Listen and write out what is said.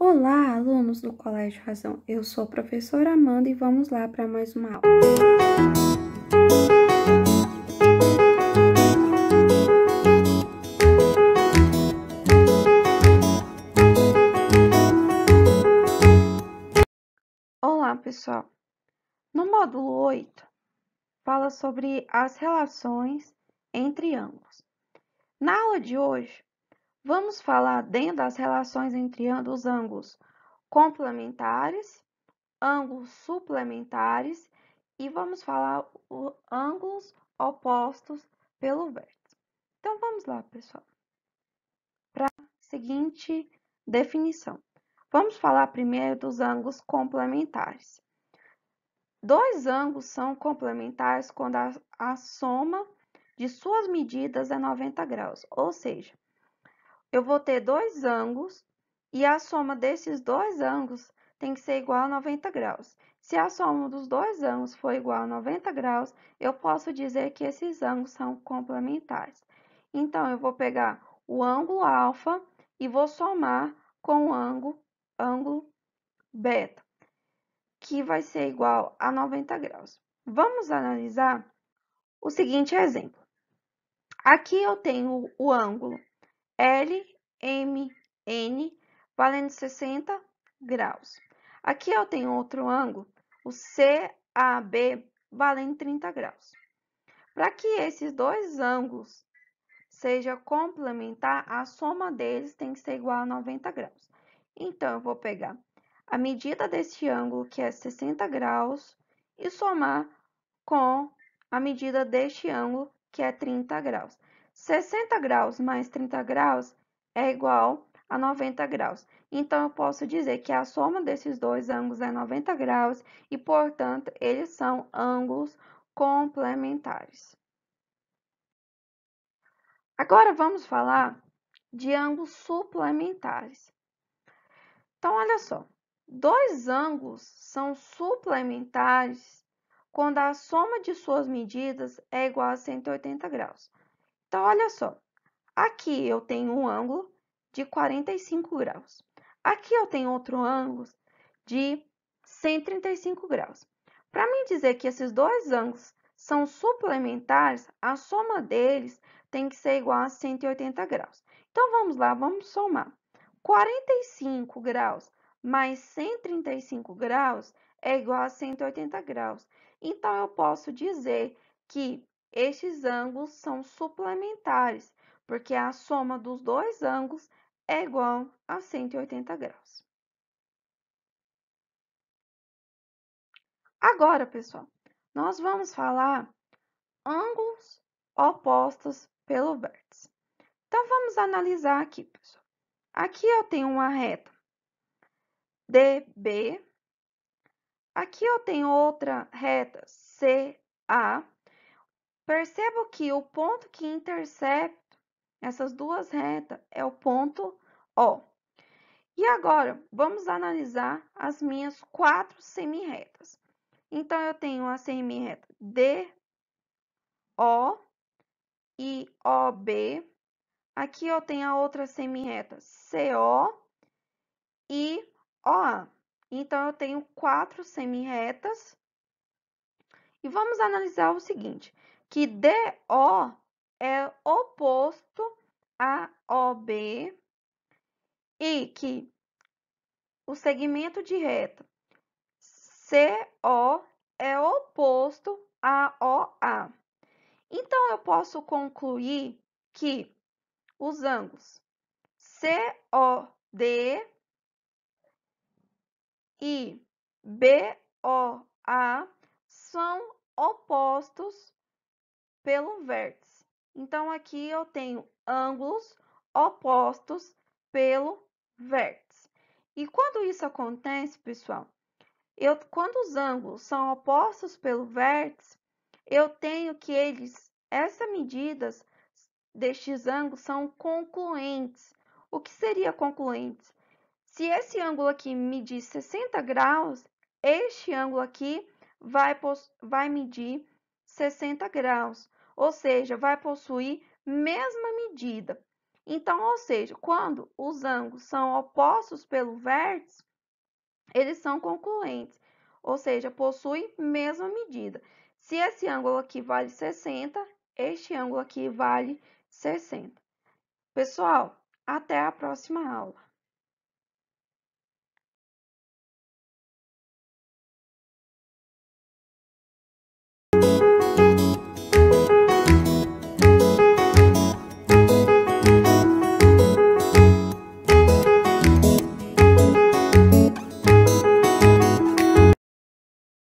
Olá, alunos do Colégio Razão. Eu sou a professora Amanda e vamos lá para mais uma aula. Olá, pessoal. No módulo 8, fala sobre as relações entre ângulos. Na aula de hoje, vamos falar dentro das relações entre os ângulos complementares, ângulos suplementares e vamos falar os ângulos opostos pelo vértice. Então, vamos lá, pessoal. Para a seguinte definição. Vamos falar primeiro dos ângulos complementares. Dois ângulos são complementares quando a soma de suas medidas é 90 graus, ou seja, eu vou ter dois ângulos e a soma desses dois ângulos tem que ser igual a 90 graus. Se a soma dos dois ângulos for igual a 90 graus, eu posso dizer que esses ângulos são complementares. Então, eu vou pegar o ângulo alfa e vou somar com o ângulo beta, que vai ser igual a 90 graus. Vamos analisar o seguinte exemplo. Aqui eu tenho o ângulo LMN valendo 60 graus. Aqui eu tenho outro ângulo, o CAB, valendo 30 graus. Para que esses dois ângulos sejam complementar, a soma deles tem que ser igual a 90 graus. Então, eu vou pegar a medida deste ângulo, que é 60 graus, e somar com a medida deste ângulo, que é 30 graus. 60 graus mais 30 graus é igual a 90 graus. Então, eu posso dizer que a soma desses dois ângulos é 90 graus e, portanto, eles são ângulos complementares. Agora, vamos falar de ângulos suplementares. Então, olha só. Dois ângulos são suplementares quando a soma de suas medidas é igual a 180 graus. Então, olha só. Aqui eu tenho um ângulo de 45 graus. Aqui eu tenho outro ângulo de 135 graus. Para mim dizer que esses dois ângulos são suplementares, a soma deles tem que ser igual a 180 graus. Então, vamos lá, vamos somar. 45 graus mais 135 graus é igual a 180 graus. Então, eu posso dizer que estes ângulos são suplementares, porque a soma dos dois ângulos é igual a 180 graus. Agora, pessoal, nós vamos falar ângulos opostos pelo vértice. Então, vamos analisar aqui, pessoal. Aqui eu tenho uma reta DB. Aqui eu tenho outra reta CA. Percebo que o ponto que intercepta essas duas retas é o ponto O. E agora, vamos analisar as minhas quatro semirretas. Então, eu tenho a semirreta DO e OB. Aqui eu tenho a outra semirreta CO e OA. Então, eu tenho quatro semirretas. E vamos analisar o seguinte, que DO é oposto a OB e que o segmento de reta CO é oposto a OA. Então, eu posso concluir que os ângulos COD e BOA são opostos pelo vértice. Então, aqui eu tenho ângulos opostos pelo vértice. E quando isso acontece, pessoal, quando os ângulos são opostos pelo vértice, eu tenho que essas medidas destes ângulos são concluentes. O que seria concluentes? Se esse ângulo aqui medir 60 graus, este ângulo aqui vai medir 60 graus, ou seja, vai possuir mesma medida. Então, ou seja, quando os ângulos são opostos pelo vértice, eles são congruentes, ou seja, possuem mesma medida. Se esse ângulo aqui vale 60, este ângulo aqui vale 60. Pessoal, até a próxima aula.